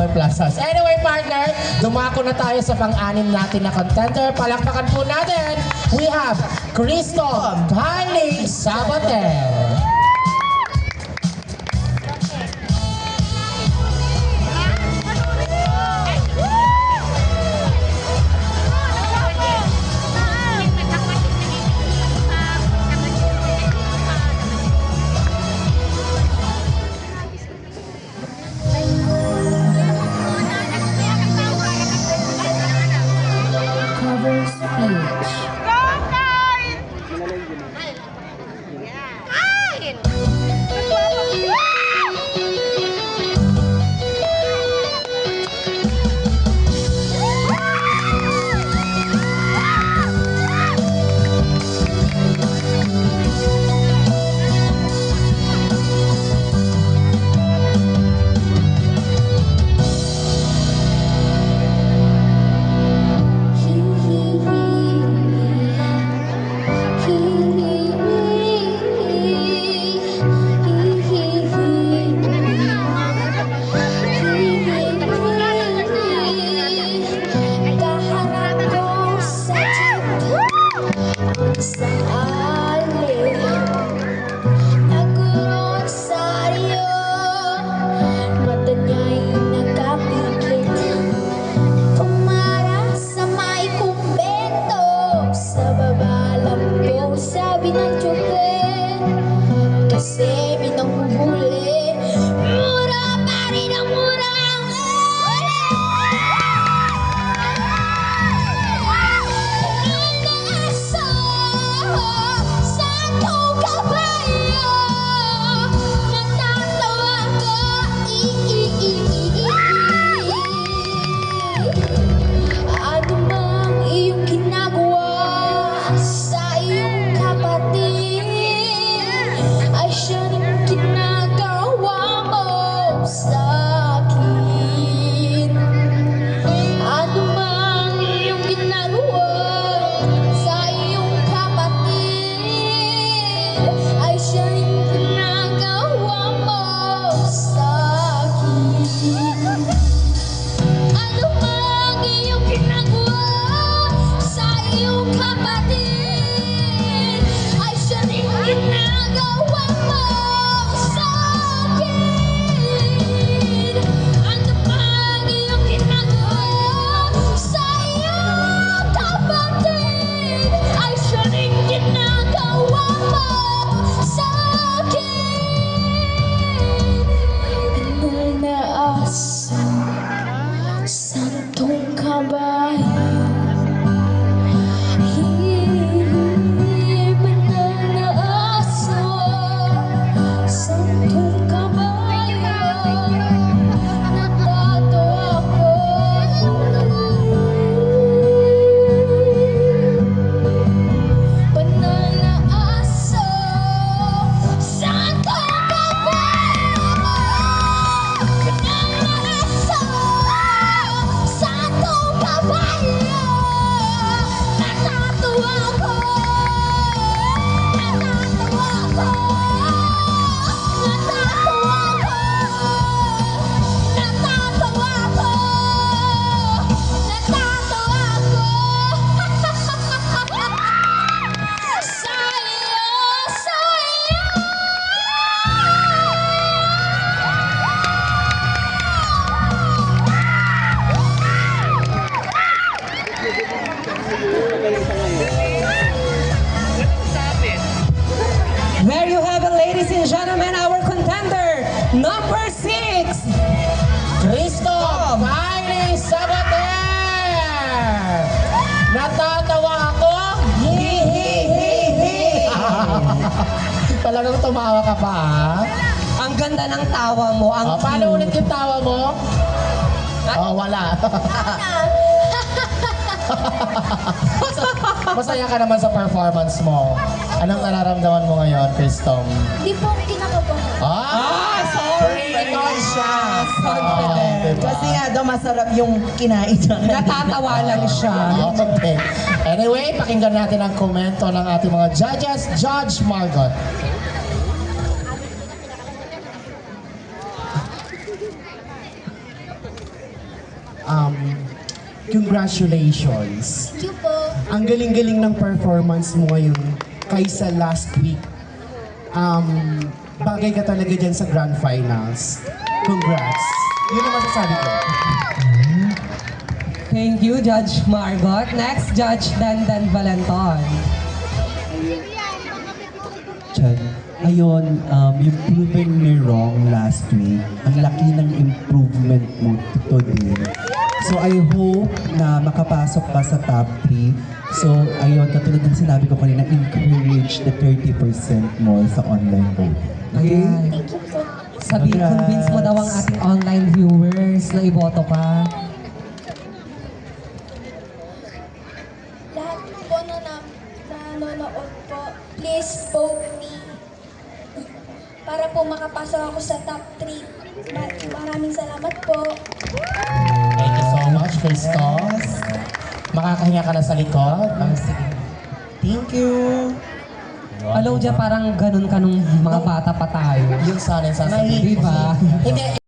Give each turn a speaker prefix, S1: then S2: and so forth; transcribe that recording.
S1: Kahoy Plazas. Anyway, partner, dumako na tayo sa pang-anim natin na contender. Palakpakan po natin, we have Crystal Kylie Sabater.
S2: Cover speech. Sabi ng tsuke, kasi minanghuli, mura pa rin ang mura ang huli. Nag-asa sa tugabayo, natatawa ko, ano mang iyong ginagawa sa iyong kapatid ay siya rin ginagawa mo sa akin. Ano mang iyong ginagawa sa iyong kapatid ay siya rin ginagawa mo sa akin. Ano mang iyong ginagawa sa iyong kapatid ay siya rin ginagawa mo sa akin. Ano mang iyong ginagawa sa iyong kapatid ay siya rin ginagawa mo sa akin. Pinanaasa Santong kabayo, mananaasa. Santong kabayo, natatawa ko. Mananaasa, Santong kabayo. Mananaasa sa atong kabayo, natatawa ko, natatawa ko, natatawa ko, natatawa ko, natatawa ko. Sa'yo, sa'yo.
S3: There you have it, ladies and gentlemen, our contender, number 6.
S1: Crystal Kylie Sabater! Natatawa ako?
S3: Hi-hi-hi-hi!
S1: Talagang tumawa ka pa, ha?
S3: Ang ganda ng tawa mo, ang
S1: Paano
S3: cute.
S1: ulit yung tawa mo? Wala. Masaya ka naman sa performance mo. Anong nararamdaman mo ngayon, Crystal?
S2: Di po ako kinakabahan.
S1: Sorry! Ito siya.
S3: Confident.
S1: Diba?
S4: Kasi nga daw masarap yung kinain niya.
S3: Natatawa lang siya.
S1: Okay. Anyway, pakinggan natin ang komento ng ating mga judges. Judge Margot.
S5: congratulations.
S2: Thank you po.
S5: Ang galing-galing ng performance mo ngayon kaysa last week. Bagay ka talaga dyan sa grand finals. Congrats. Yun ang masasabi ko.
S3: Thank you, Judge Margot. Next, Judge Dandan Valenton.
S6: Chan, ayun, yung proven me wrong last week, ang laki ng improvement mo today. So I hope na makapasok ka sa top 3. So ayun, katulad ng sinabi ko kanina, encourage the 30% more sa online voting. Okay?
S3: Ayan. Convince mo daw ang ating online viewers na iboto ka.
S2: Lahat po na nanonood po, please vote me. Para po makapasok ako sa top 3. Maraming salamat po.
S1: Thank you so much, Christos. Makakahinga ka na sa likod. Sige.
S4: Thank you.
S3: Alam dyan, parang ganun ka nung mga bata pa tayo.
S1: Yung sana yung sasabihin.
S3: Diba?
S1: Hindi,